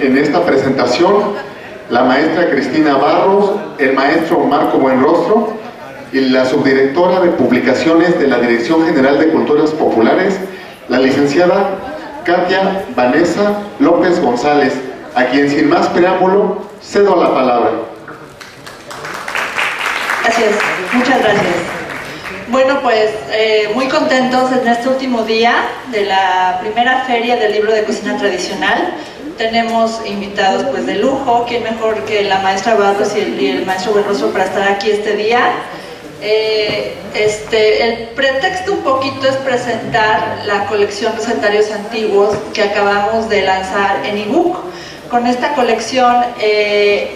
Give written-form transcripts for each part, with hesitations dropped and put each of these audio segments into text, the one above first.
en esta presentación la maestra Cristina Barros, el maestro Marco Buenrostro y la subdirectora de publicaciones de la Dirección General de Culturas Populares, la licenciada Katia Vanessa López González, a quien sin más preámbulo cedo la palabra. Gracias, muchas gracias. Bueno, pues muy contentos en este último día de la primera feria del libro de cocina tradicional. Tenemos invitados pues de lujo, quién mejor que la maestra Barros y el maestro Buenrostro para estar aquí este día. El pretexto un poquito es presentar la colección Recetarios Antiguos que acabamos de lanzar en ebook. Con esta colección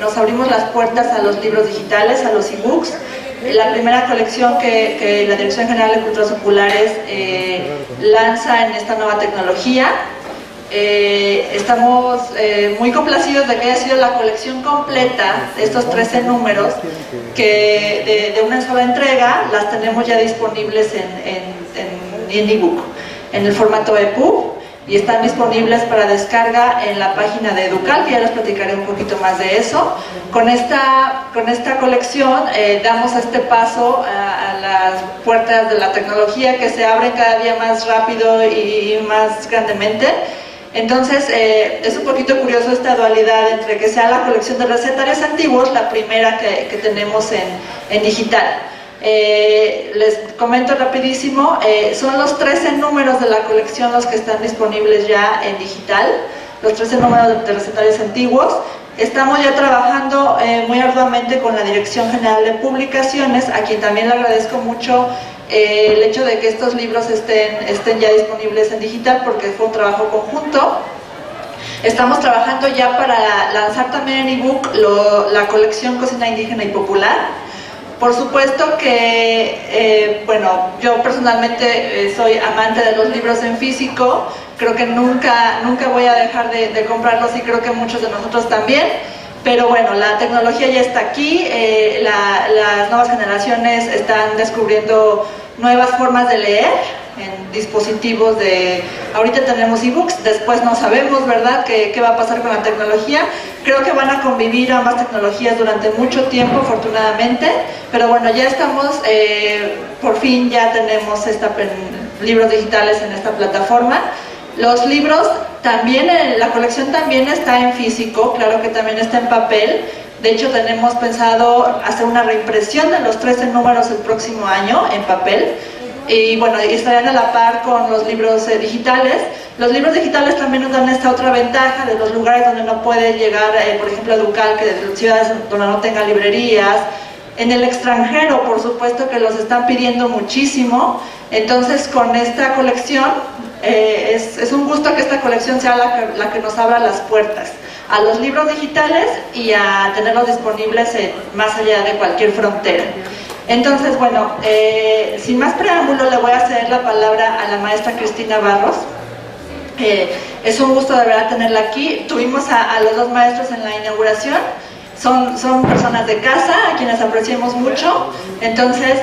nos abrimos las puertas a los libros digitales, a los ebooks. La primera colección que la Dirección General de Culturas Populares lanza en esta nueva tecnología. Estamos muy complacidos de que haya sido la colección completa de estos 13 números que de una sola entrega las tenemos ya disponibles en ebook, en el formato EPUB, y están disponibles para descarga en la página de Educal, que ya les platicaré un poquito más de eso. Con esta colección damos este paso a las puertas de la tecnología que se abren cada día más rápido y más grandemente. Entonces es un poquito curioso esta dualidad entre que sea la colección de recetarios antiguos, la primera que tenemos en digital. Les comento rapidísimo, son los 13 números de la colección los que están disponibles ya en digital, los 13 números de recetarios antiguos. Estamos ya trabajando muy arduamente con la Dirección General de Publicaciones, a quien también le agradezco mucho el hecho de que estos libros estén ya disponibles en digital, porque fue un trabajo conjunto. Estamos trabajando ya para lanzar también en ebook la colección Cocina Indígena y Popular. Por supuesto que, bueno, yo personalmente soy amante de los libros en físico, creo que nunca voy a dejar de comprarlos, y creo que muchos de nosotros también. Pero bueno, la tecnología ya está aquí, las nuevas generaciones están descubriendo nuevas formas de leer en dispositivos ahorita tenemos ebooks, después no sabemos, ¿verdad?, qué va a pasar con la tecnología. Creo que van a convivir ambas tecnologías durante mucho tiempo, afortunadamente, pero bueno, ya estamos, por fin ya tenemos libros digitales en esta plataforma. Los libros también, la colección también está en físico, claro que también está en papel. De hecho, tenemos pensado hacer una reimpresión de los 13 números el próximo año en papel. Y bueno, estarían a la par con los libros digitales. Los libros digitales también nos dan esta otra ventaja de los lugares donde no puede llegar, por ejemplo, Educal, que de ciudades donde no tenga librerías. En el extranjero, por supuesto que los están pidiendo muchísimo. Entonces, con esta colección, es un gusto que esta colección sea la que nos abra las puertas a los libros digitales y a tenerlos disponibles más allá de cualquier frontera. Entonces, bueno, sin más preámbulo, le voy a ceder la palabra a la maestra Cristina Barros. Es un gusto de verdad tenerla aquí. Tuvimos a los dos maestros en la inauguración. Son personas de casa, a quienes apreciamos mucho. Entonces,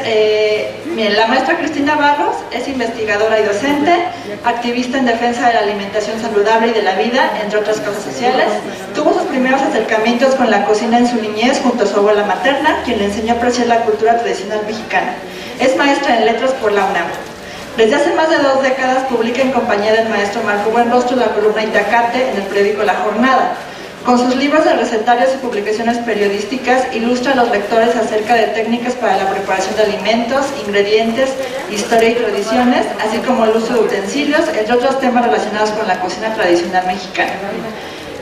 bien, la maestra Cristina Barros es investigadora y docente, activista en defensa de la alimentación saludable y de la vida, entre otras causas sociales. Tuvo sus primeros acercamientos con la cocina en su niñez junto a su abuela materna, quien le enseñó a apreciar la cultura tradicional mexicana. Es maestra en letras por la UNAM. Desde hace más de 2 décadas publica en compañía del maestro Marco Buenrostro la columna Itacate en el periódico La Jornada. Con sus libros de recetarios y publicaciones periodísticas ilustra a los lectores acerca de técnicas para la preparación de alimentos, ingredientes, historia y tradiciones, así como el uso de utensilios, entre otros temas relacionados con la cocina tradicional mexicana.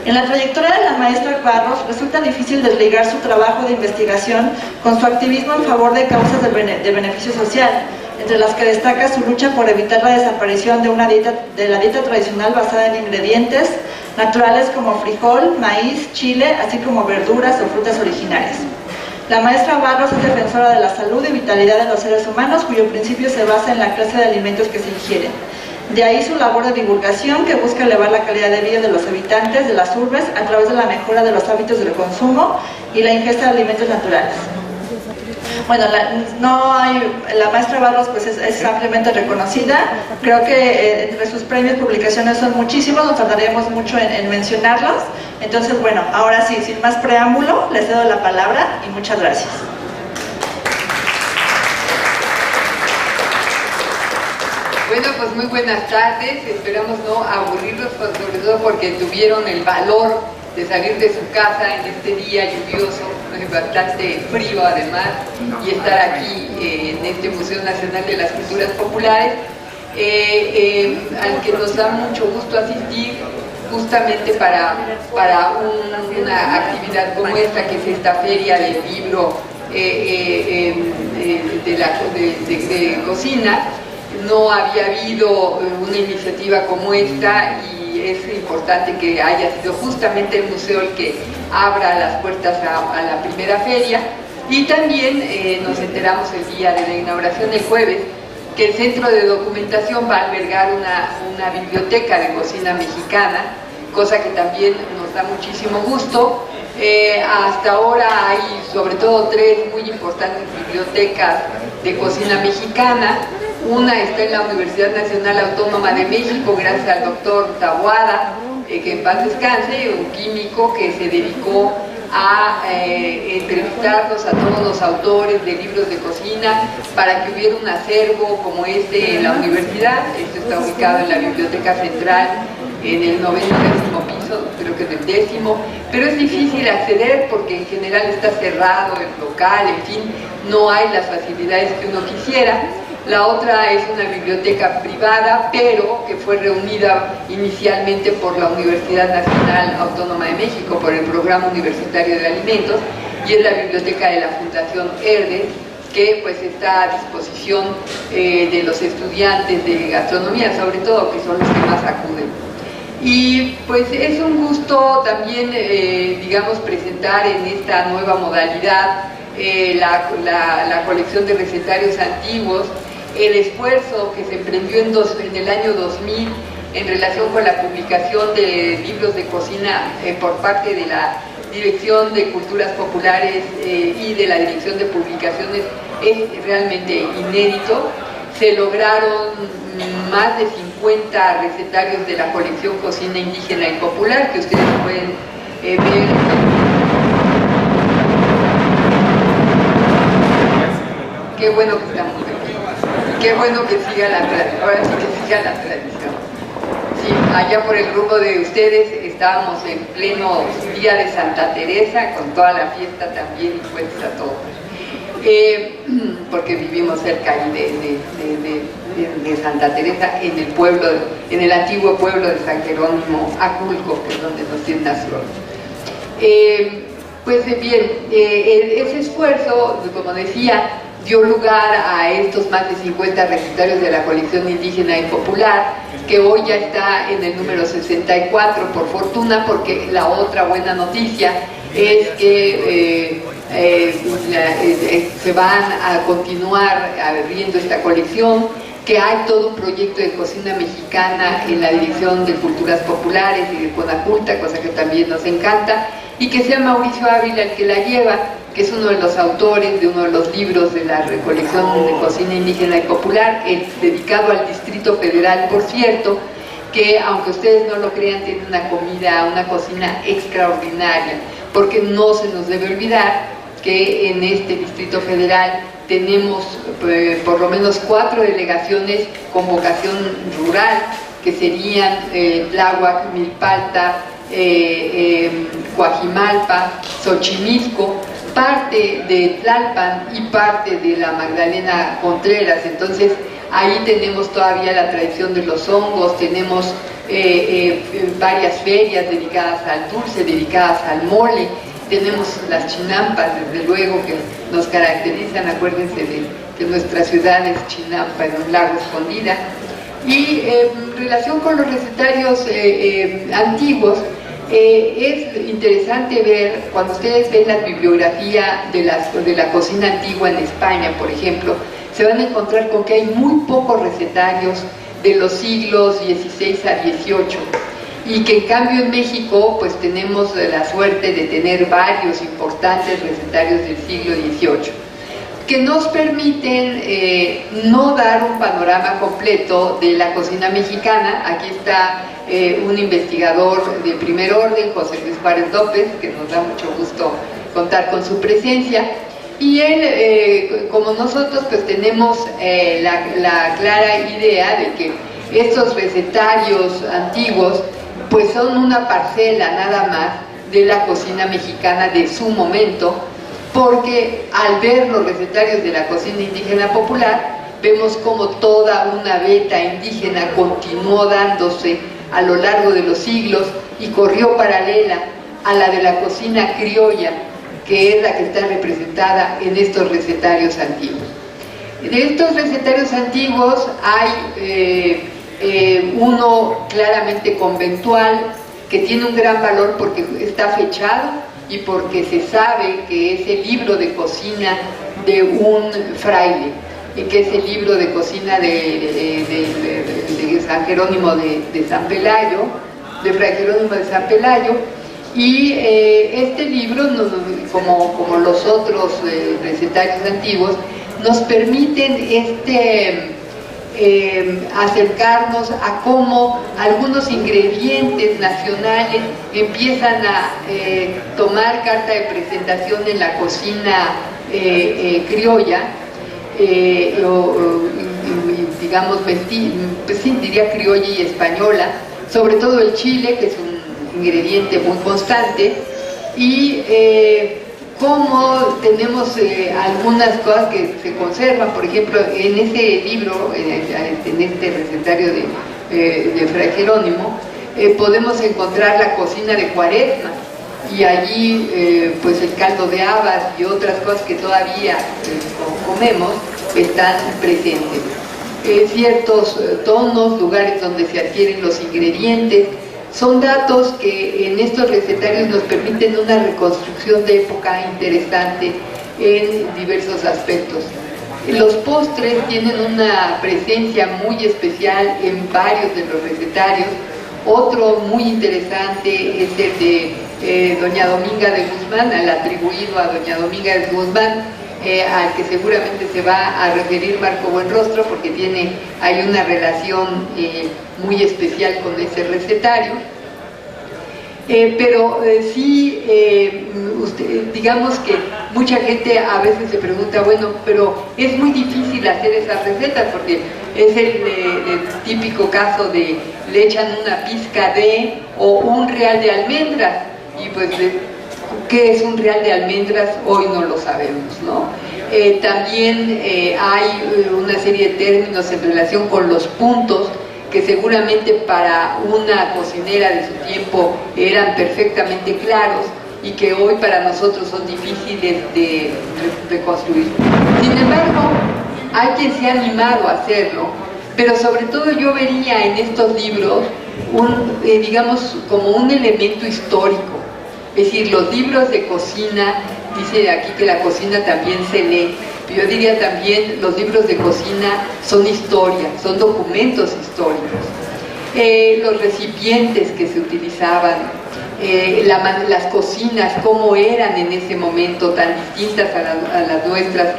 En la trayectoria de la maestra Barros resulta difícil desligar su trabajo de investigación con su activismo en favor de causas de beneficio social, entre las que destaca su lucha por evitar la desaparición de la dieta tradicional basada en ingredientes naturales como frijol, maíz, chile, así como verduras o frutas originarias. La maestra Barros es defensora de la salud y vitalidad de los seres humanos, cuyo principio se basa en la clase de alimentos que se ingieren. De ahí su labor de divulgación, que busca elevar la calidad de vida de los habitantes de las urbes a través de la mejora de los hábitos del consumo y la ingesta de alimentos naturales. Bueno, la maestra Barros pues es ampliamente reconocida. Creo que entre sus premios, publicaciones son muchísimos, nos tardaríamos mucho en mencionarlos. Entonces, bueno, ahora sí, sin más preámbulo, les cedo la palabra y muchas gracias. Bueno, pues muy buenas tardes, esperamos no aburrirlos, sobre todo porque tuvieron el valor de salir de su casa en este día lluvioso, bastante frío además, y estar aquí en este Museo Nacional de las Culturas Populares, al que nos da mucho gusto asistir justamente para una actividad como esta, que es esta feria del libro de cocina. No había habido una iniciativa como esta y es importante que haya sido justamente el museo el que abra las puertas a la primera feria. Y también nos enteramos el día de la inauguración, el jueves, que el Centro de Documentación va a albergar una biblioteca de cocina mexicana, cosa que también nos da muchísimo gusto. Hasta ahora hay sobre todo 3 muy importantes bibliotecas de cocina mexicana. Una está en la Universidad Nacional Autónoma de México, gracias al doctor Taboada, que en paz descanse, un químico que se dedicó a entrevistarnos a todos los autores de libros de cocina para que hubiera un acervo como este en la universidad. Esto está ubicado en la Biblioteca Central, en el 90º piso, creo que en el 10º, pero es difícil acceder porque en general está cerrado el local, en fin, no hay las facilidades que uno quisiera. La otra es una biblioteca privada, pero que fue reunida inicialmente por la Universidad Nacional Autónoma de México, por el Programa Universitario de Alimentos, y es la biblioteca de la Fundación Herdes, que pues está a disposición de los estudiantes de gastronomía, sobre todo, que son los que más acuden. Y pues es un gusto también, digamos, presentar en esta nueva modalidad la colección de recetarios antiguos, el esfuerzo que se emprendió en el año 2000 en relación con la publicación de libros de cocina por parte de la Dirección de Culturas Populares y de la Dirección de Publicaciones, es realmente inédito. Se lograron más de 50 recetarios de la colección Cocina Indígena y Popular, que ustedes pueden ver. Qué bueno que estamos aquí. Qué bueno que siga la tradición. Ahora sí que siga la tradición. Sí, allá por el grupo de ustedes estábamos en pleno día de Santa Teresa, con toda la fiesta también impuesta a todos. Porque vivimos cerca de Santa Teresa, en el pueblo, en el antiguo pueblo de San Jerónimo, Aculco, que es donde nos tiene nació. Pues bien, ese esfuerzo, como decía, dio lugar a estos más de 50 recetarios de la colección indígena y popular, que hoy ya está en el número 64, por fortuna, porque la otra buena noticia es que se van a continuar abriendo esta colección, que hay todo un proyecto de cocina mexicana en la Dirección de Culturas Populares y de Conaculta, cosa que también nos encanta, y que sea Mauricio Ávila el que la lleva, que es uno de los autores de uno de los libros de la recolección de cocina indígena y popular, dedicado al Distrito Federal, por cierto, que aunque ustedes no lo crean, tiene una cocina extraordinaria, porque no se nos debe olvidar que en este Distrito Federal tenemos por lo menos 4 delegaciones con vocación rural, que serían Tláhuac, Milpalta, Coajimalpa, Xochimilco, parte de Tlalpan y parte de la Magdalena Contreras. Entonces ahí tenemos todavía la tradición de los hongos, tenemos varias ferias dedicadas al dulce, dedicadas al mole, tenemos las chinampas, desde luego, que nos caracterizan. Acuérdense de que nuestra ciudad es Chinampa, en un lago escondida. Y en relación con los recetarios antiguos, es interesante ver, cuando ustedes ven la bibliografía de la cocina antigua en España, por ejemplo, se van a encontrar con que hay muy pocos recetarios de los siglos XVI a XVIII, y que en cambio en México pues tenemos la suerte de tener varios importantes recetarios del siglo XVIII. que nos permiten no dar un panorama completo de la cocina mexicana. Aquí está un investigador de primer orden, José Luis Juárez López, que nos da mucho gusto contar con su presencia. Y él, como nosotros, pues tenemos la clara idea de que estos recetarios antiguos pues son una parcela nada más de la cocina mexicana de su momento, porque al ver los recetarios de la cocina indígena popular, vemos como toda una veta indígena continuó dándose a lo largo de los siglos y corrió paralela a la de la cocina criolla, que es la que está representada en estos recetarios antiguos. De estos recetarios antiguos hay uno claramente conventual, que tiene un gran valor porque está fechado y porque se sabe que es el libro de cocina de un fraile, y que es el libro de cocina de San Jerónimo de San Pelayo, de Fray Jerónimo de San Pelayo. Y este libro, como los otros recetarios antiguos, nos permiten acercarnos a cómo algunos ingredientes nacionales empiezan a tomar carta de presentación en la cocina criolla, digamos, pues sí, diría criolla y española, sobre todo el chile, que es un ingrediente muy constante, y cómo tenemos algunas cosas que se conservan. Por ejemplo, en ese libro, en este recetario de Fray Jerónimo, podemos encontrar la cocina de Cuaresma, y allí pues el caldo de habas y otras cosas que todavía comemos están presentes. Ciertos tonos, lugares donde se adquieren los ingredientes, son datos que en estos recetarios nos permiten una reconstrucción de época interesante en diversos aspectos. Los postres tienen una presencia muy especial en varios de los recetarios. Otro muy interesante es el de Doña Dominga de Guzmán, al atribuido a Doña Dominga de Guzmán, al que seguramente se va a referir Marco Buenrostro, porque hay una relación muy especial con ese recetario. Pero sí, digamos que mucha gente a veces se pregunta, bueno, pero es muy difícil hacer esas recetas, porque es el típico caso de le echan una pizca de o un real de almendras, y pues ¿qué es un real de almendras? Hoy no lo sabemos, ¿no? También hay una serie de términos en relación con los puntos, que seguramente para una cocinera de su tiempo eran perfectamente claros y que hoy para nosotros son difíciles de reconstruir. Sin embargo, hay quien se ha animado a hacerlo, pero sobre todo yo vería en estos libros digamos, como un elemento histórico. Es decir, los libros de cocina, dice aquí que la cocina también se lee, pero yo diría también los libros de cocina son historia, son documentos históricos. Los recipientes que se utilizaban, las cocinas, cómo eran en ese momento, tan distintas a las nuestras,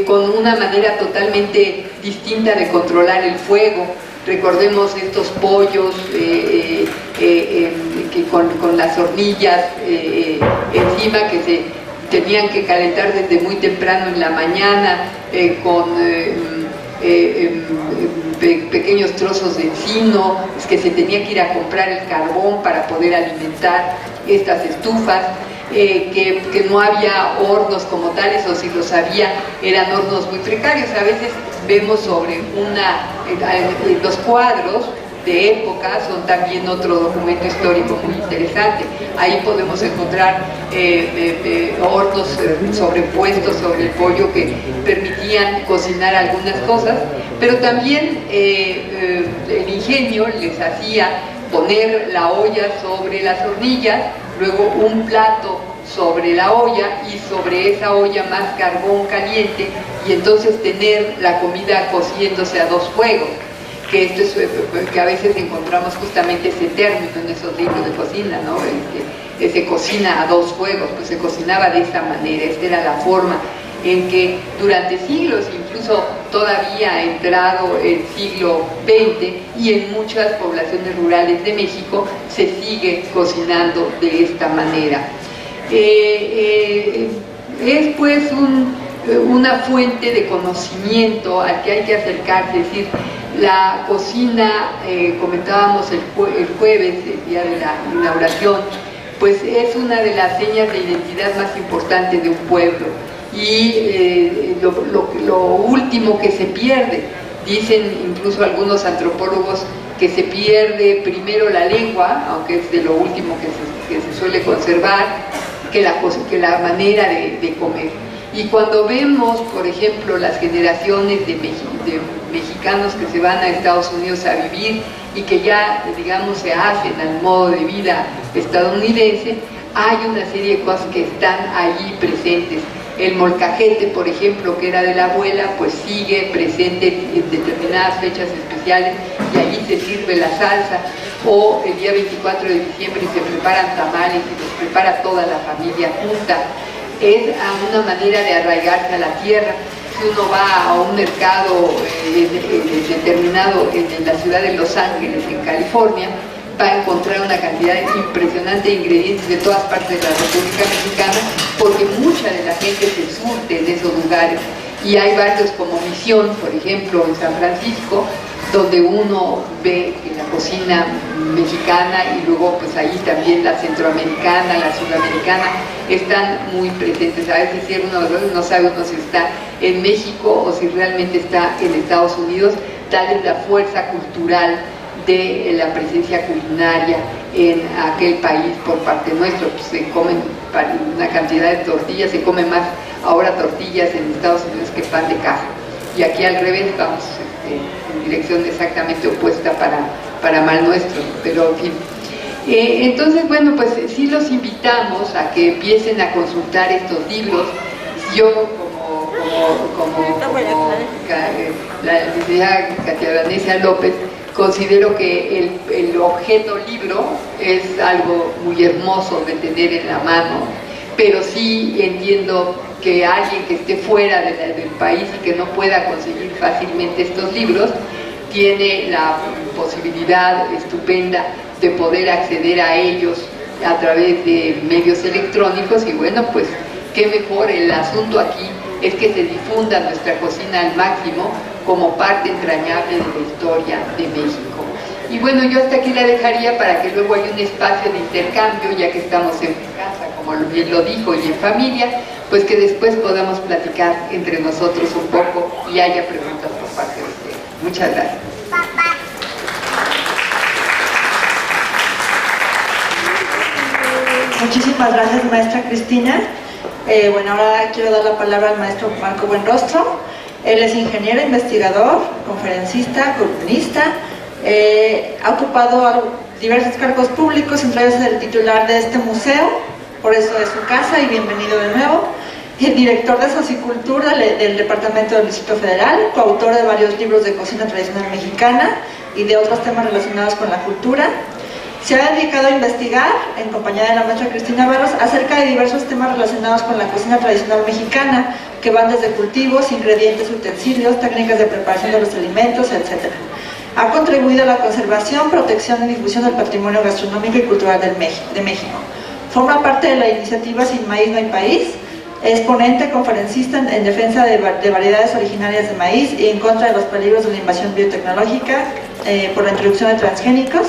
con una manera totalmente distinta de controlar el fuego. Recordemos estos pollos que con las hornillas encima, que se tenían que calentar desde muy temprano en la mañana, con pequeños trozos de encino, es que se tenía que ir a comprar el carbón para poder alimentar estas estufas. Que no había hornos como tales, o si los había eran hornos muy precarios. A veces vemos sobre los cuadros de época, son también otro documento histórico muy interesante. Ahí podemos encontrar hornos sobrepuestos sobre el pollo que permitían cocinar algunas cosas, pero también el ingenio les hacía poner la olla sobre las hornillas, luego un plato sobre la olla y sobre esa olla más carbón caliente, y entonces tener la comida cociéndose a dos fuegos, que esto es que a veces encontramos justamente ese término en esos libros de cocina, ¿no? Que se cocina a dos fuegos, pues se cocinaba de esa manera, esta era la forma en que durante siglos, incluso todavía ha entrado el siglo XX, y en muchas poblaciones rurales de México se sigue cocinando de esta manera. Es pues una fuente de conocimiento al que hay que acercarse, es decir, la cocina, comentábamos el jueves, el día de la inauguración, pues es una de las señas de identidad más importantes de un pueblo, y lo último que se pierde, dicen incluso algunos antropólogos, que se pierde primero la lengua, aunque es de lo último que se suele conservar, que la manera de comer. Y cuando vemos, por ejemplo, las generaciones de mexicanos que se van a Estados Unidos a vivir y que ya, digamos, se hacen al modo de vida estadounidense, hay una serie de cosas que están allí presentes. El molcajete, por ejemplo, que era de la abuela, pues sigue presente en determinadas fechas especiales y allí se sirve la salsa, o el día 24 de diciembre se preparan tamales y los prepara toda la familia junta. Es una manera de arraigarse a la tierra. Si uno va a un mercado determinado en la ciudad de Los Ángeles, en California, va a encontrar una cantidad impresionante de ingredientes de todas partes de la República Mexicana, porque mucha de la gente se surte en esos lugares. Y hay barrios como Misión, por ejemplo, en San Francisco, donde uno ve la cocina mexicana, y luego pues ahí también la centroamericana, la sudamericana, están muy presentes. A veces si uno no sabe si está en México o si realmente está en Estados Unidos, tal es la fuerza cultural de la presencia culinaria en aquel país por parte nuestro. Pues se comen una cantidad de tortillas, se come más ahora tortillas en Estados Unidos que pan de caja, y aquí al revés, vamos en dirección exactamente opuesta para mal nuestro, pero en fin. Entonces, bueno, pues sí los invitamos a que empiecen a consultar estos libros. Yo como la licenciada Katia Vanessa López, considero que el objeto libro es algo muy hermoso de tener en la mano, pero sí entiendo que alguien que esté fuera del país y que no pueda conseguir fácilmente estos libros, tiene la posibilidad estupenda de poder acceder a ellos a través de medios electrónicos. Y bueno, pues qué mejor. El asunto aquí es que se difunda nuestra cocina al máximo como parte entrañable de la historia de México. Y bueno, yo hasta aquí la dejaría para que luego haya un espacio de intercambio, ya que estamos en casa, como bien lo dijo, y en familia, pues que después podamos platicar entre nosotros un poco y haya preguntas por parte de ustedes. Muchas gracias. Muchísimas gracias, maestra Cristina. Bueno, ahora quiero dar la palabra al maestro Marco Buenrostro. Él es ingeniero, investigador, conferencista, columnista. Ha ocupado diversos cargos públicos, entre ellos es el titular de este museo, por eso es su casa y bienvenido de nuevo. Y el director de Socicultura del Departamento del Distrito Federal, coautor de varios libros de cocina tradicional mexicana y de otros temas relacionados con la cultura. Se ha dedicado a investigar, en compañía de la maestra Cristina Barros, acerca de diversos temas relacionados con la cocina tradicional mexicana, que van desde cultivos, ingredientes, utensilios, técnicas de preparación de los alimentos, etc. Ha contribuido a la conservación, protección y difusión del patrimonio gastronómico y cultural de México. Forma parte de la iniciativa Sin Maíz No Hay País. Es ponente, conferencista en defensa de variedades originarias de maíz y en contra de los peligros de la invasión biotecnológica por la introducción de transgénicos.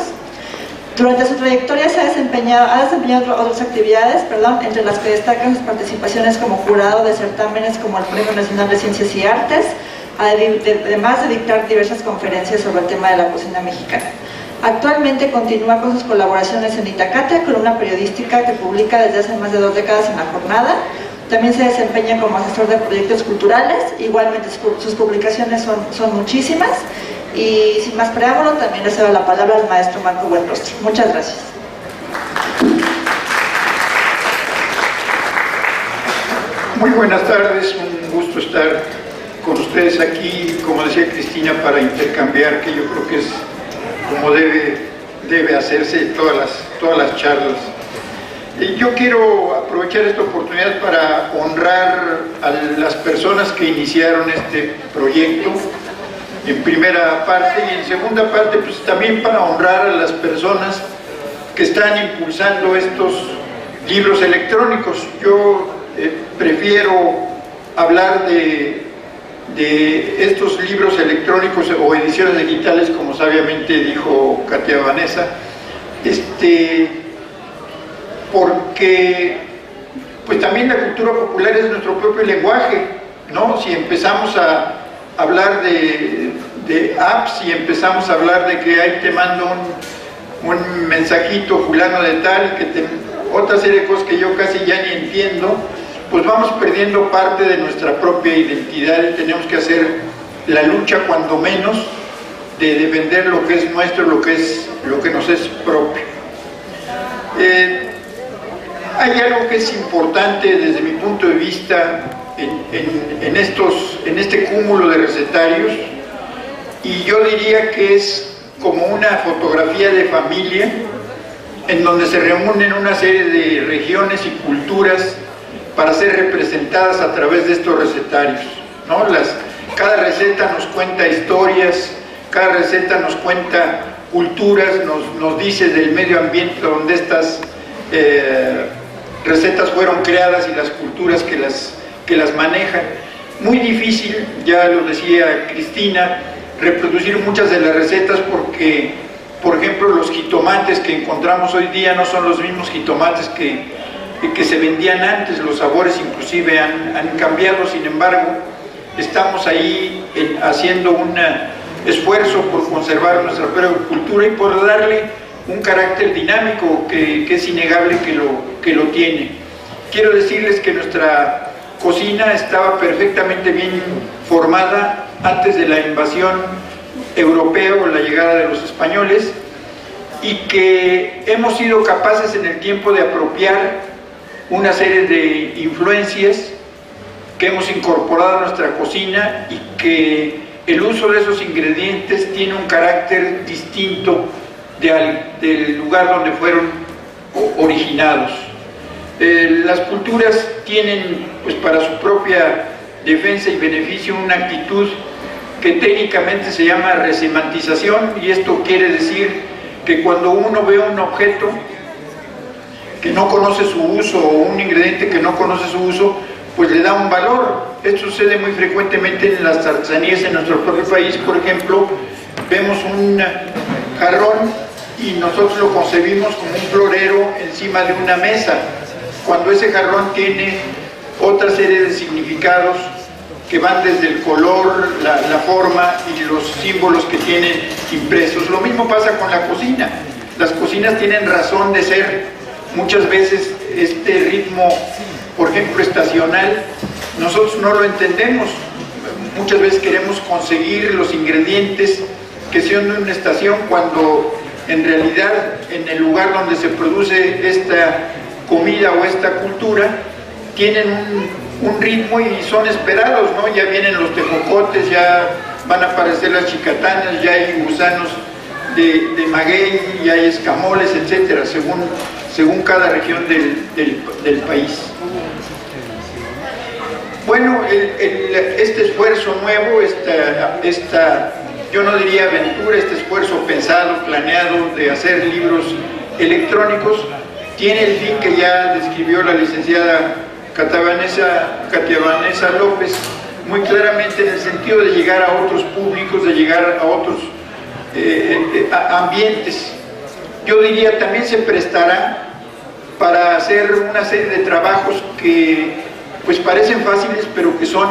Durante su trayectoria ha desempeñado otras actividades, entre las que destacan sus participaciones como jurado de certámenes como el Premio Nacional de Ciencias y Artes, además de dictar diversas conferencias sobre el tema de la cocina mexicana. Actualmente continúa con sus colaboraciones en Itacate, columna periodística que publica desde hace más de 2 décadas en La Jornada. También se desempeña como asesor de proyectos culturales. Igualmente sus publicaciones son muchísimas. Y sin más preámbulo, también le cedo la palabra al maestro Marco Buenrostro. Muchas gracias. Muy buenas tardes, un gusto estar con ustedes aquí, como decía Cristina, para intercambiar, que yo creo que es como debe hacerse todas las charlas. Yo quiero aprovechar esta oportunidad para honrar a las personas que iniciaron este proyecto, en primera parte, y en segunda parte pues también para honrar a las personas que están impulsando estos libros electrónicos. Yo prefiero hablar de estos libros electrónicos o ediciones digitales, como sabiamente dijo Katia Vanessa, porque pues también la cultura popular es nuestro propio lenguaje, ¿no? Si empezamos a hablar de apps y empezamos a hablar de que ahí te mando un mensajito fulano de tal, otra serie de cosas que yo casi ya ni entiendo, pues vamos perdiendo parte de nuestra propia identidad y tenemos que hacer la lucha, cuando menos, de defender lo que es nuestro, lo que nos es propio. Hay algo que es importante desde mi punto de vista en este cúmulo de recetarios, y yo diría que es como una fotografía de familia en donde se reúnen una serie de regiones y culturas para ser representadas a través de estos recetarios, ¿no? Cada receta nos cuenta historias, cada receta nos cuenta culturas, nos dice del medio ambiente donde estas recetas fueron creadas y las culturas que las manejan. Muy difícil, ya lo decía Cristina, reproducir muchas de las recetas porque, por ejemplo, los jitomates que encontramos hoy día no son los mismos jitomates que se vendían antes, los sabores inclusive han cambiado. Sin embargo, estamos ahí haciendo un esfuerzo por conservar nuestra propia cultura y por darle un carácter dinámico que es innegable que lo tiene. Quiero decirles que nuestra cocina estaba perfectamente bien formada antes de la invasión europea o la llegada de los españoles, y que hemos sido capaces en el tiempo de apropiar una serie de influencias que hemos incorporado a nuestra cocina, y que el uso de esos ingredientes tiene un carácter distinto del lugar donde fueron originados. Las culturas tienen, pues, para su propia defensa y beneficio, una actitud que técnicamente se llama resemantización, y esto quiere decir que cuando uno ve un objeto que no conoce su uso o un ingrediente que no conoce su uso, pues le da un valor. Esto sucede muy frecuentemente en las artesanías en nuestro propio país. Por ejemplo, vemos un jarrón y nosotros lo concebimos como un florero encima de una mesa, cuando ese jarrón tiene otra serie de significados que van desde el color, la forma y los símbolos que tienen impresos. Lo mismo pasa con la cocina. Las cocinas tienen razón de ser. Muchas veces este ritmo, por ejemplo, estacional, nosotros no lo entendemos. Muchas veces queremos conseguir los ingredientes que sean de una estación, cuando en realidad en el lugar donde se produce esta comida o esta cultura tienen un ritmo y son esperados, ¿no? Ya vienen los tejocotes, ya van a aparecer las chicatanas, ya hay gusanos de maguey, ya hay escamoles, etcétera, según cada región del país. Bueno, este esfuerzo nuevo, esta yo no diría aventura, este esfuerzo pensado, planeado de hacer libros electrónicos, tiene el fin que ya describió la licenciada Katia Vanessa López muy claramente, en el sentido de llegar a otros públicos, de llegar a otros ambientes. Yo diría también se prestará para hacer una serie de trabajos que pues parecen fáciles, pero que son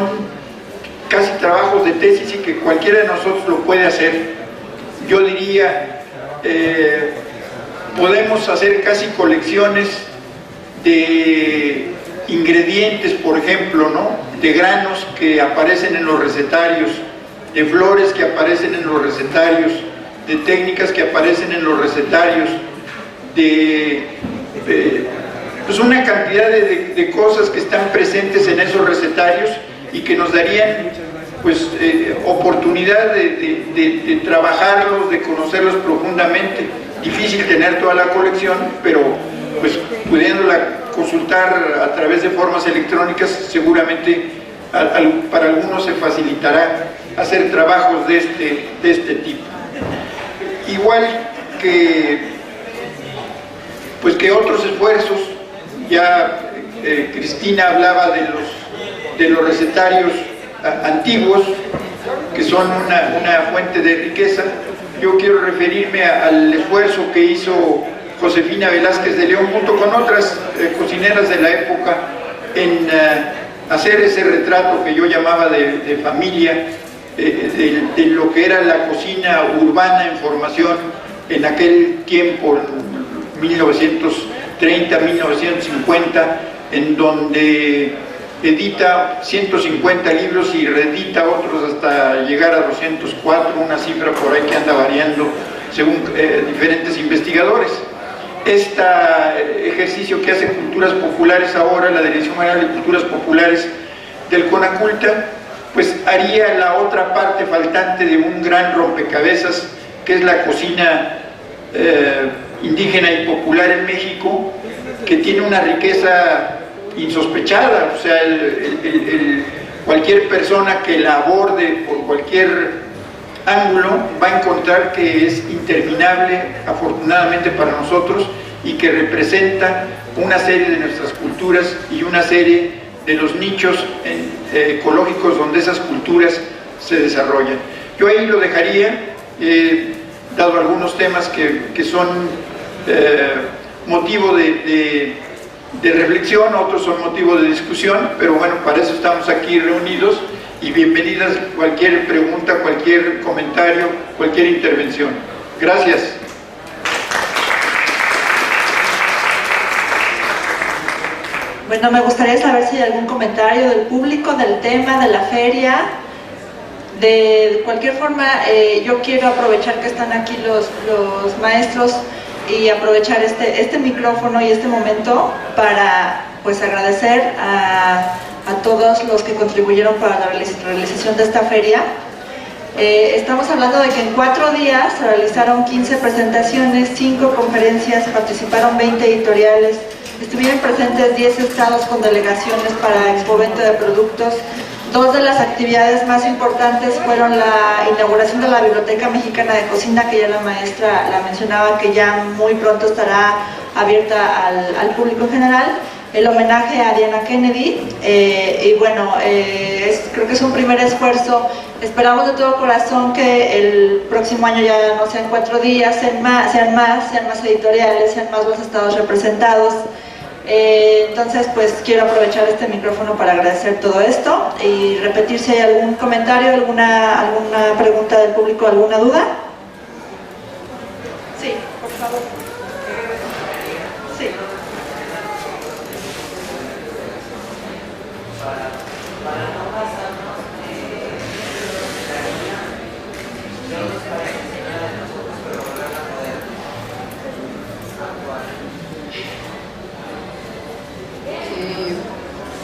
casi trabajos de tesis y que cualquiera de nosotros lo puede hacer. Yo diría, podemos hacer casi colecciones de ingredientes, por ejemplo, ¿no? De granos que aparecen en los recetarios, de flores que aparecen en los recetarios, de técnicas que aparecen en los recetarios, pues una cantidad de cosas que están presentes en esos recetarios y que nos darían pues oportunidad de trabajarlos, de conocerlos profundamente. Difícil tener toda la colección, pero pues pudiéndola consultar a través de formas electrónicas, seguramente para algunos se facilitará hacer trabajos de este tipo. Igual que otros esfuerzos, ya Cristina hablaba de los recetarios antiguos, que son una fuente de riqueza. Yo quiero referirme al esfuerzo que hizo Josefina Velázquez de León junto con otras cocineras de la época en hacer ese retrato que yo llamaba de familia, de lo que era la cocina urbana en formación en aquel tiempo, 1930, 1950, en donde edita 150 libros y reedita otros hasta llegar a 204, una cifra por ahí que anda variando según diferentes investigadores. Este ejercicio que hace Culturas Populares ahora, la Dirección General de Culturas Populares del CONACULTA, pues haría la otra parte faltante de un gran rompecabezas, que es la cocina indígena y popular en México, que tiene una riqueza insospechada. O sea, cualquier persona que la aborde por cualquier ángulo va a encontrar que es interminable, afortunadamente para nosotros, y que representa una serie de nuestras culturas y una serie de los nichos ecológicos donde esas culturas se desarrollan. Yo ahí lo dejaría, dado algunos temas que son motivo de reflexión, otros son motivo de discusión, pero bueno, para eso estamos aquí reunidos, y bienvenidas cualquier pregunta, cualquier comentario, cualquier intervención. Gracias. Bueno, me gustaría saber si hay algún comentario del público, del tema, de la feria. De cualquier forma, yo quiero aprovechar que están aquí los maestros y aprovechar este micrófono y este momento para pues agradecer a todos los que contribuyeron para la realización de esta feria. Estamos hablando de que en 4 días se realizaron 15 presentaciones, 5 conferencias, participaron 20 editoriales, estuvieron presentes 10 estados con delegaciones para expovento de productos. 2 de las actividades más importantes fueron la inauguración de la Biblioteca Mexicana de Cocina, que ya la maestra la mencionaba, que ya muy pronto estará abierta al público en general, el homenaje a Diana Kennedy, y bueno, creo que es un primer esfuerzo. Esperamos de todo corazón que el próximo año ya no sean 4 días, sean más editoriales, sean más los estados representados. Entonces pues quiero aprovechar este micrófono para agradecer todo esto y repetir si hay algún comentario, alguna pregunta del público, alguna duda. Sí, por favor. Sí.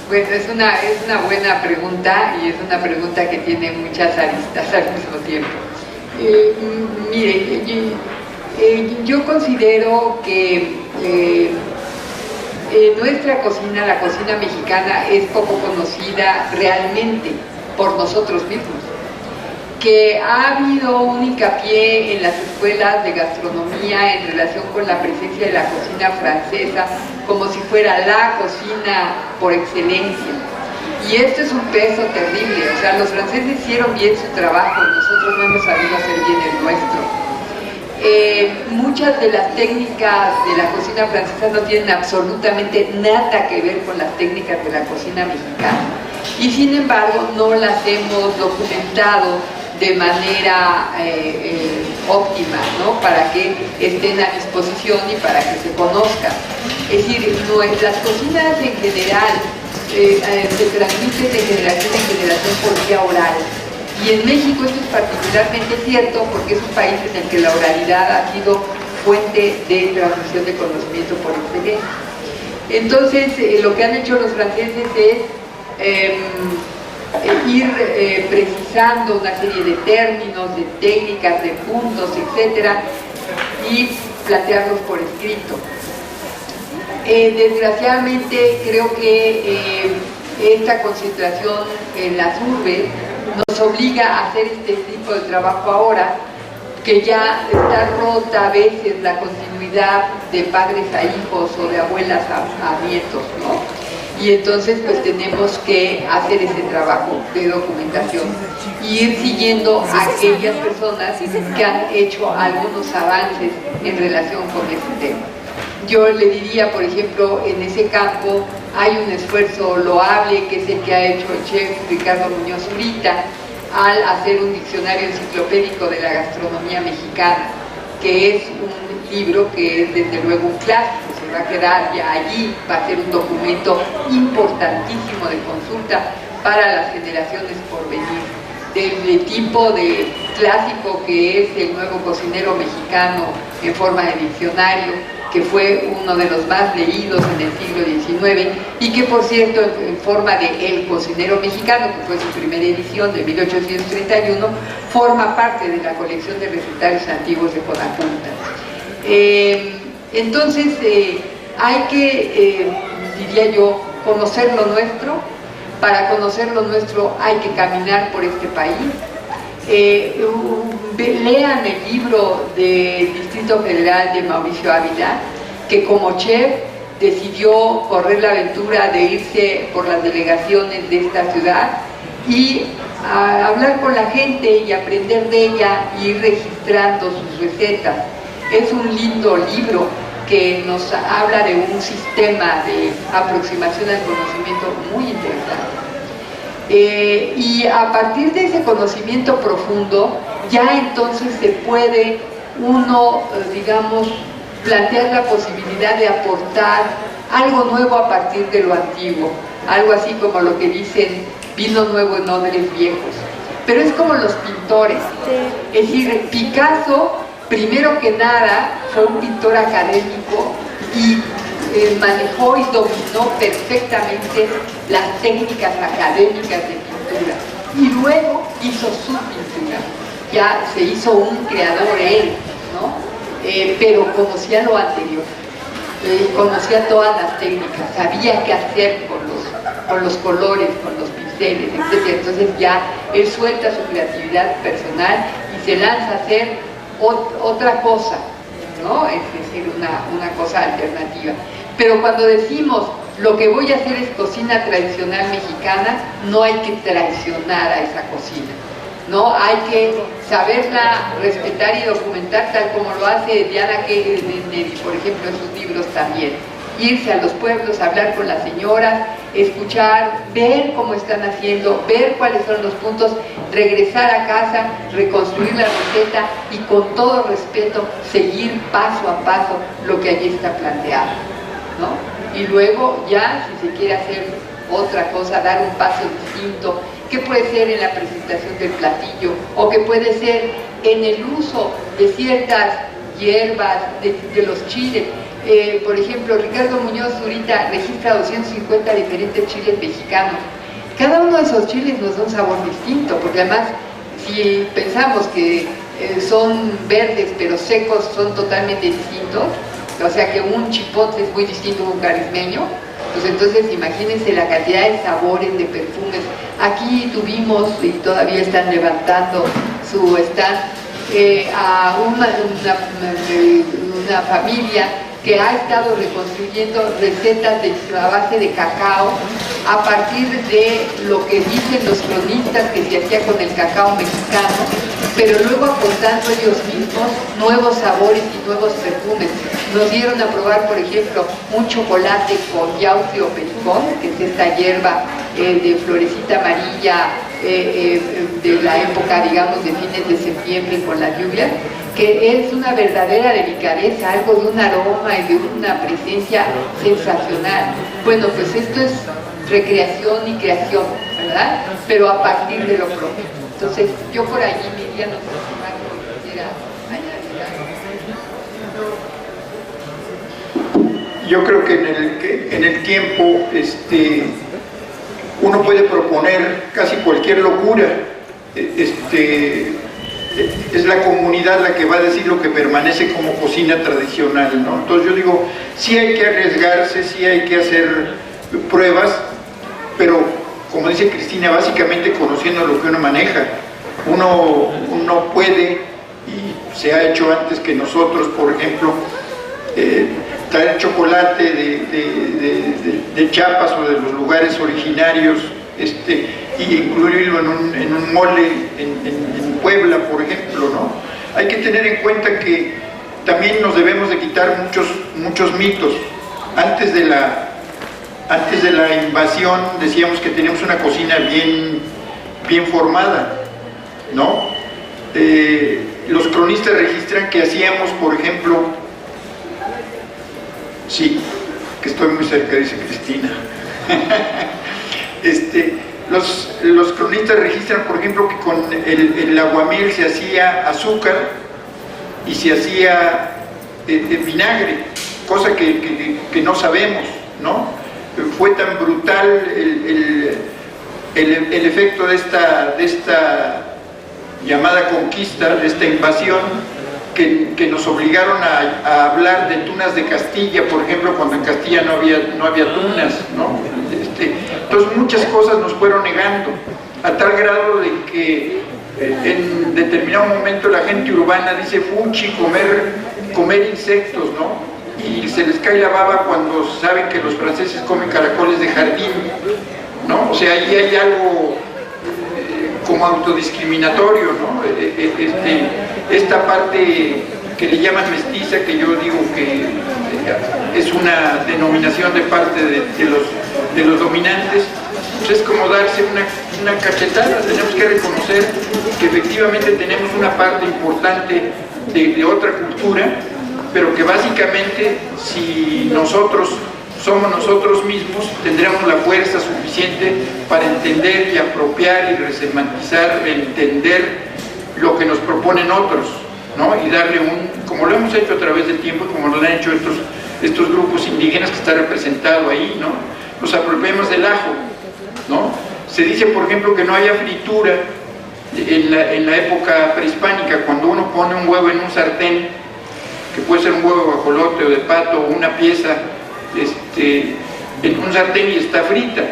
Bueno, es una buena pregunta, y es una pregunta que tiene muchas aristas al mismo tiempo. Mire, yo considero que nuestra cocina, la cocina mexicana, es poco conocida realmente por nosotros mismos. Que ha habido un hincapié en las escuelas de gastronomía en relación con la presencia de la cocina francesa como si fuera la cocina por excelencia. Y esto es un peso terrible. O sea, los franceses hicieron bien su trabajo, nosotros no hemos sabido hacer bien el nuestro. Muchas de las técnicas de la cocina francesa no tienen absolutamente nada que ver con las técnicas de la cocina mexicana. Y sin embargo no las hemos documentado de manera óptima, ¿no? Para que estén a disposición y para que se conozcan. Es decir, las cocinas en general se transmiten de generación en generación por vía oral. Y en México esto es particularmente cierto porque es un país en el que la oralidad ha sido fuente de transmisión de conocimiento por excelencia. Entonces, lo que han hecho los franceses es ir precisando una serie de términos, de técnicas, de puntos, etcétera, y plantearlos por escrito. Desgraciadamente creo que esta concentración en las urbes nos obliga a hacer este tipo de trabajo ahora, que ya está rota a veces la continuidad de padres a hijos o de abuelas a nietos, ¿no? Y entonces pues tenemos que hacer ese trabajo de documentación y ir siguiendo a aquellas personas que han hecho algunos avances en relación con este tema. Yo le diría, por ejemplo, en ese campo hay un esfuerzo loable que es el que ha hecho el chef Ricardo Muñoz Zurita al hacer un diccionario enciclopédico de la gastronomía mexicana, que es un libro que es desde luego un clásico, se va a quedar ya allí, va a ser un documento importantísimo de consulta para las generaciones por venir, del tipo de clásico que es El nuevo cocinero mexicano en forma de diccionario, que fue uno de los más leídos en el siglo XIX y que, por cierto, en forma de El cocinero mexicano, que fue su primera edición de 1831, forma parte de la colección de recetarios antiguos de Conaculta. Entonces, hay que, diría yo, conocer lo nuestro. Para conocer lo nuestro hay que caminar por este país. Lean el libro del Distrito Federal de Mauricio Ávila, que como chef decidió correr la aventura de irse por las delegaciones de esta ciudad y hablar con la gente y aprender de ella y ir registrando sus recetas. Es un lindo libro que nos habla de un sistema de aproximación al conocimiento muy interesante. Y a partir de ese conocimiento profundo, ya entonces se puede uno, digamos, plantear la posibilidad de aportar algo nuevo a partir de lo antiguo, algo así como lo que dicen, vino nuevo en odres viejos. Pero es como los pintores, es decir, Picasso, primero que nada, fue un pintor académico y manejó y dominó perfectamente las técnicas académicas de pintura y luego hizo su pintura, ya se hizo un creador él, ¿no? Pero conocía lo anterior, conocía todas las técnicas, sabía qué hacer con los colores, con los pinceles, etc. Entonces ya él suelta su creatividad personal y se lanza a hacer otra cosa, ¿no? Es decir, una cosa alternativa. Pero cuando decimos lo que voy a hacer es cocina tradicional mexicana, no hay que traicionar a esa cocina, ¿no? Hay que saberla respetar y documentar tal como lo hace Diana Kennedy, por ejemplo, en sus libros también. Irse a los pueblos, hablar con las señoras, escuchar, ver cómo están haciendo, ver cuáles son los puntos, regresar a casa, reconstruir la receta y con todo respeto seguir paso a paso lo que allí está planteado, ¿no? Y luego ya, si se quiere hacer otra cosa, dar un paso distinto, que puede ser en la presentación del platillo o que puede ser en el uso de ciertas hierbas, de los chiles. Por ejemplo, Ricardo Muñoz Zurita registra 250 diferentes chiles mexicanos. Cada uno de esos chiles nos da un sabor distinto, porque además, si pensamos que son verdes pero secos, son totalmente distintos, o sea que un chipotle es muy distinto a un carismeño, pues entonces imagínense la cantidad de sabores, de perfumes. Aquí tuvimos, y todavía están levantando su stand, a una familia que ha estado reconstruyendo recetas a base de cacao a partir de lo que dicen los cronistas que se hacía con el cacao mexicano, pero luego aportando ellos mismos nuevos sabores y nuevos perfumes. Nos dieron a probar, por ejemplo, un chocolate con yauce o pericón, que es esta hierba de florecita amarilla de la época, digamos, de fines de septiembre con las lluvias, que es una verdadera delicadeza, algo de un aroma y de una presencia sensacional. Bueno, pues esto es recreación y creación, ¿verdad? Pero a partir de lo propio. Entonces, yo por allí me iría, no sé si Marco quisiera añadir algo. Yo creo que en el tiempo uno puede proponer casi cualquier locura. es la comunidad la que va a decir lo que permanece como cocina tradicional, ¿no? Entonces yo digo, sí hay que arriesgarse, sí hay que hacer pruebas, pero como dice Cristina, básicamente conociendo lo que uno maneja. Uno puede, y se ha hecho antes que nosotros, por ejemplo, traer chocolate de Chiapas o de los lugares originarios, y incluirlo en un mole en Puebla, por ejemplo, ¿no? Hay que tener en cuenta que también nos debemos de quitar muchos mitos. Antes de la invasión decíamos que teníamos una cocina bien formada, ¿no? Los cronistas registran que hacíamos, por ejemplo, sí, que estoy muy cerca, dice Cristina. Los cronistas registran, por ejemplo, que con el aguamiel se hacía azúcar y se hacía vinagre, cosa que no sabemos, ¿no? Fue tan brutal el efecto de esta llamada conquista, de esta invasión, que nos obligaron a hablar de tunas de Castilla, por ejemplo, cuando en Castilla no había tunas, ¿no? Entonces muchas cosas nos fueron negando, a tal grado de que en determinado momento la gente urbana dice fuchi, comer insectos, ¿no? Y se les cae la baba cuando saben que los franceses comen caracoles de jardín, ¿no? O sea, ahí hay algo como autodiscriminatorio, ¿no? Esta parte que le llaman mestiza, que yo digo que es una denominación de parte de los dominantes, pues es como darse una cachetada. Tenemos que reconocer que efectivamente tenemos una parte importante de otra cultura, pero que básicamente si nosotros somos nosotros mismos, tendremos la fuerza suficiente para entender y apropiar y resemantizar, entender lo que nos proponen otros, ¿no? Y darle como lo hemos hecho a través del tiempo y como lo han hecho estos grupos indígenas que está representado ahí, ¿no? Nos apropiemos del ajo, ¿no? Se dice, por ejemplo, que no haya fritura en la época prehispánica, cuando uno pone un huevo en un sartén, que puede ser un huevo de guajolote o de pato o una pieza, en un sartén y está frita,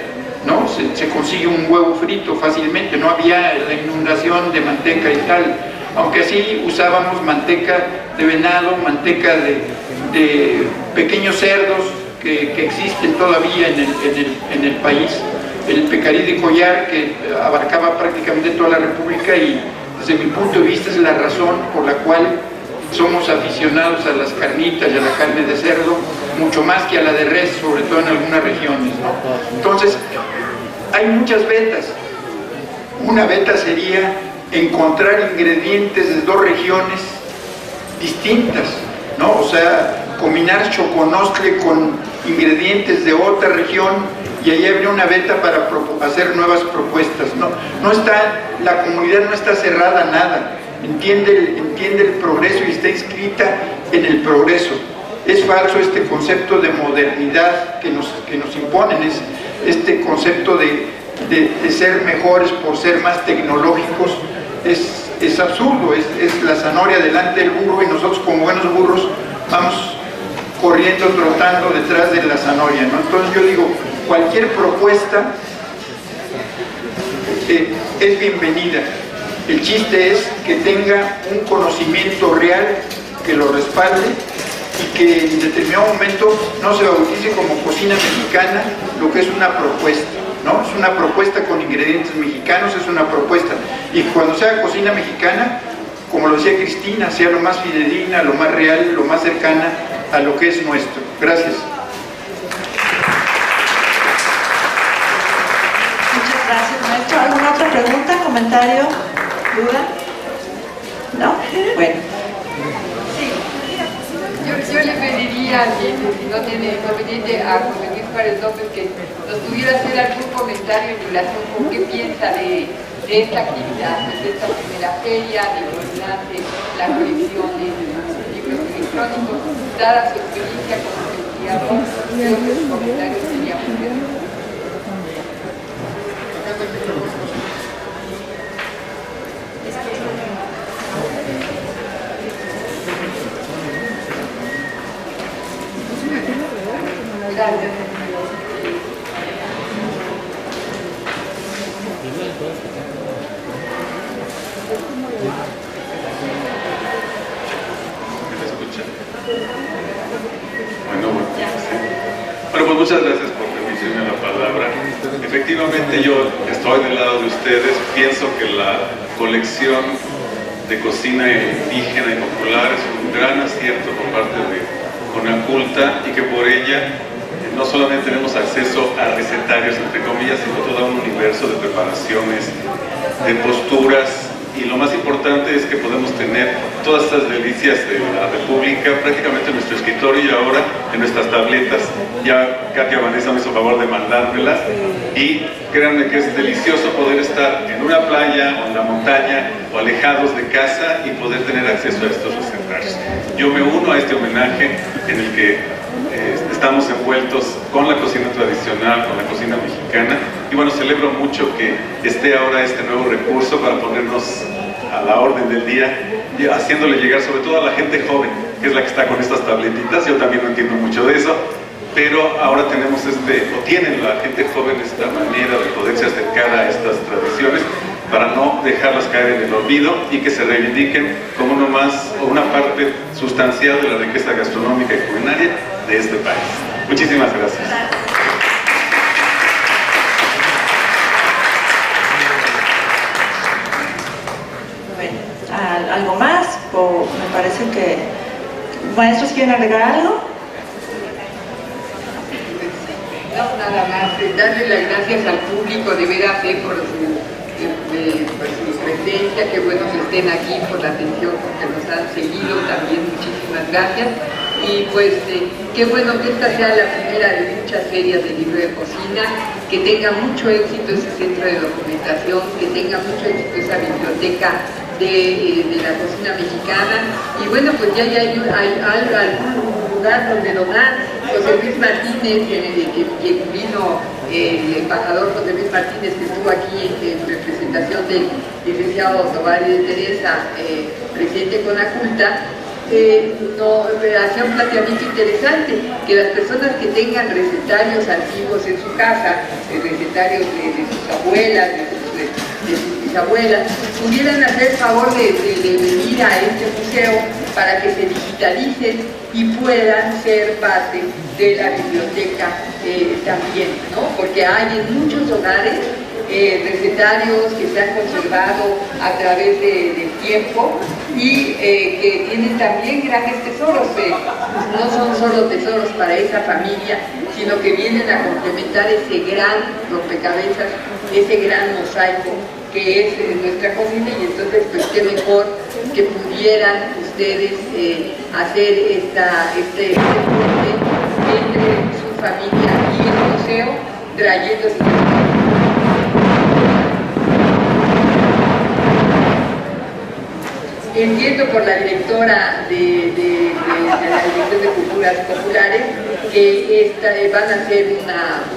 ¿no? Se consigue un huevo frito fácilmente, no había la inundación de manteca y tal, aunque así usábamos manteca de venado, manteca de pequeños cerdos que existen todavía en el país, el pecarí de collar, que abarcaba prácticamente toda la república, y desde mi punto de vista es la razón por la cual somos aficionados a las carnitas y a la carne de cerdo, mucho más que a la de res, sobre todo en algunas regiones, ¿no? Entonces, hay muchas vetas. Una veta sería encontrar ingredientes de dos regiones distintas, ¿no? O sea, combinar choconostle con ingredientes de otra región, y ahí habría una veta para hacer nuevas propuestas, ¿no? La comunidad no está cerrada a nada. Entiende el progreso y está inscrita en el progreso. Es falso este concepto de modernidad que nos imponen, es este concepto de ser mejores por ser más tecnológicos, es absurdo, es la zanahoria delante del burro, y nosotros como buenos burros vamos corriendo, trotando detrás de la zanahoria, ¿no? Entonces yo digo, cualquier propuesta es bienvenida. El chiste es que tenga un conocimiento real que lo respalde, y que en determinado momento no se bautice como cocina mexicana lo que es una propuesta, ¿no? Es una propuesta con ingredientes mexicanos, es una propuesta. Y cuando sea cocina mexicana, como lo decía Cristina, sea lo más fidedigna, lo más real, lo más cercana a lo que es nuestro. Gracias. Muchas gracias, maestro. ¿Alguna otra pregunta, comentario, duda? ¿No? Bueno. Yo le pediría, si no tiene inconveniente, a José Luis Juárez López, que nos pudiera hacer algún comentario en relación con qué piensa de esta actividad, de esta primera feria, de lo que nace la colección de libros electrónicos, dada su experiencia como investigador. Creo que su comentario sería muy bien. Bueno, pues muchas gracias por permitirme la palabra. Efectivamente, yo estoy del lado de ustedes. Pienso que la colección de cocina indígena y popular es un gran acierto por parte de Conaculta, y que por ella no solamente tenemos acceso a recetarios, entre comillas, sino todo un universo de preparaciones, de posturas, y lo más importante es que podemos tener todas estas delicias de la República prácticamente en nuestro escritorio y ahora en nuestras tabletas. Ya Katia Vanessa me hizo favor de mandármelas, y créanme que es delicioso poder estar en una playa o en la montaña o alejados de casa y poder tener acceso a estos recetarios. Yo me uno a este homenaje en el que estamos envueltos con la cocina tradicional, con la cocina mexicana, y bueno, celebro mucho que esté ahora este nuevo recurso para ponernos a la orden del día, y haciéndole llegar sobre todo a la gente joven, que es la que está con estas tabletitas. Yo también no entiendo mucho de eso, pero ahora tenemos tienen la gente joven esta manera de poderse acercar a estas tradiciones para no dejarlas caer en el olvido y que se reivindiquen como una parte sustancial de la riqueza gastronómica y culinaria de este país. Muchísimas gracias. Bueno, ¿algo más? Me parece que maestros quieren agregar algo. No, nada más, darle las gracias al público de veras por su presencia, que bueno que estén aquí, por la atención que nos han seguido, también muchísimas gracias. Y pues qué bueno que esta sea la primera de muchas ferias de libro de cocina, que tenga mucho éxito ese centro de documentación, que tenga mucho éxito esa biblioteca de la cocina mexicana. Y bueno, pues ya hay algún lugar donde donar. José Luis Martínez, que vino, el embajador José Luis Martínez, que estuvo aquí en representación del licenciado Tobar y de Teresa, presidente de Conaculta, hacía un planteamiento interesante, que las personas que tengan recetarios antiguos en su casa, recetarios de sus abuelas, de sus bisabuelas, pudieran hacer favor de venir a este museo para que se digitalicen y puedan ser parte de la biblioteca también, ¿no? Porque hay en muchos hogares recetarios que se han conservado a través del tiempo y que tienen también grandes tesoros. No son solo tesoros para esa familia, sino que vienen a complementar ese gran rompecabezas, ese gran mosaico que es nuestra cocina. Y entonces pues qué mejor que pudieran ustedes hacer este puente entre su familia y el museo, trayendo Entiendo por la directora de la Dirección de Culturas Populares que van a hacer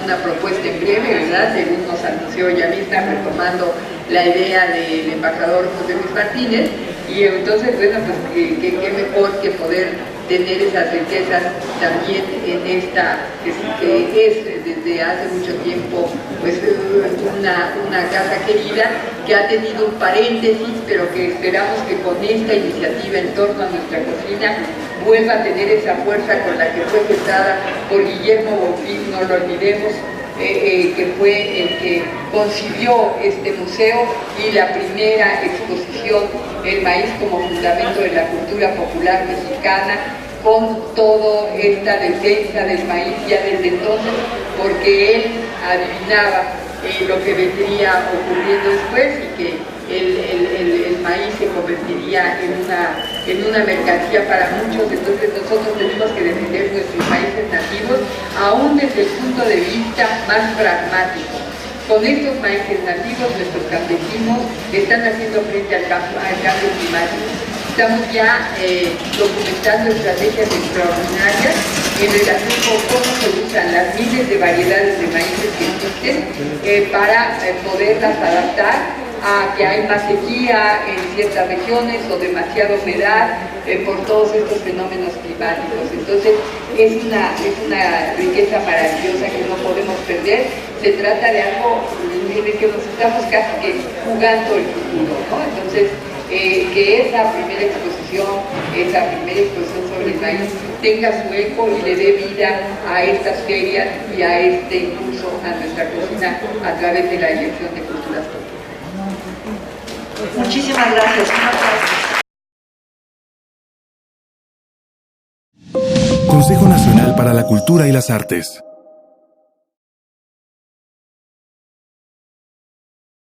una propuesta en breve, ¿verdad? Según nos anunció ella misma, retomando la idea del embajador José Luis Martínez. Y entonces, bueno, pues qué mejor que poder tener esas riquezas también en esta, que es desde hace mucho tiempo pues una casa querida, que ha tenido un paréntesis, pero que esperamos que con esta iniciativa en torno a nuestra cocina vuelva a tener esa fuerza con la que fue gestada por Guillermo Bonfil, no lo olvidemos, que fue el que concibió este museo y la primera exposición, El maíz como fundamento de la cultura popular mexicana, con toda esta defensa del maíz ya desde entonces, porque él adivinaba lo que vendría ocurriendo después y que el maíz se convertiría en una mercancía para muchos. Entonces nosotros tenemos que defender nuestros maíces nativos aún desde el punto de vista más pragmático. Con estos maíces nativos nuestros campesinos están haciendo frente al cambio climático. Estamos ya documentando estrategias extraordinarias en relación con cómo se usan las miles de variedades de maíces que existen para poderlas adaptar a que hay más sequía en ciertas regiones o demasiada humedad por todos estos fenómenos climáticos. Entonces es una riqueza maravillosa que no podemos perder. Se trata de algo en el que nos estamos casi que jugando el futuro, ¿no? Entonces que esa primera exposición sobre el maíz tenga su eco y le dé vida a estas ferias y a este impulso a nuestra cocina a través de la Dirección de Culturas Populares. Muchísimas gracias. Consejo Nacional para la Cultura y las Artes.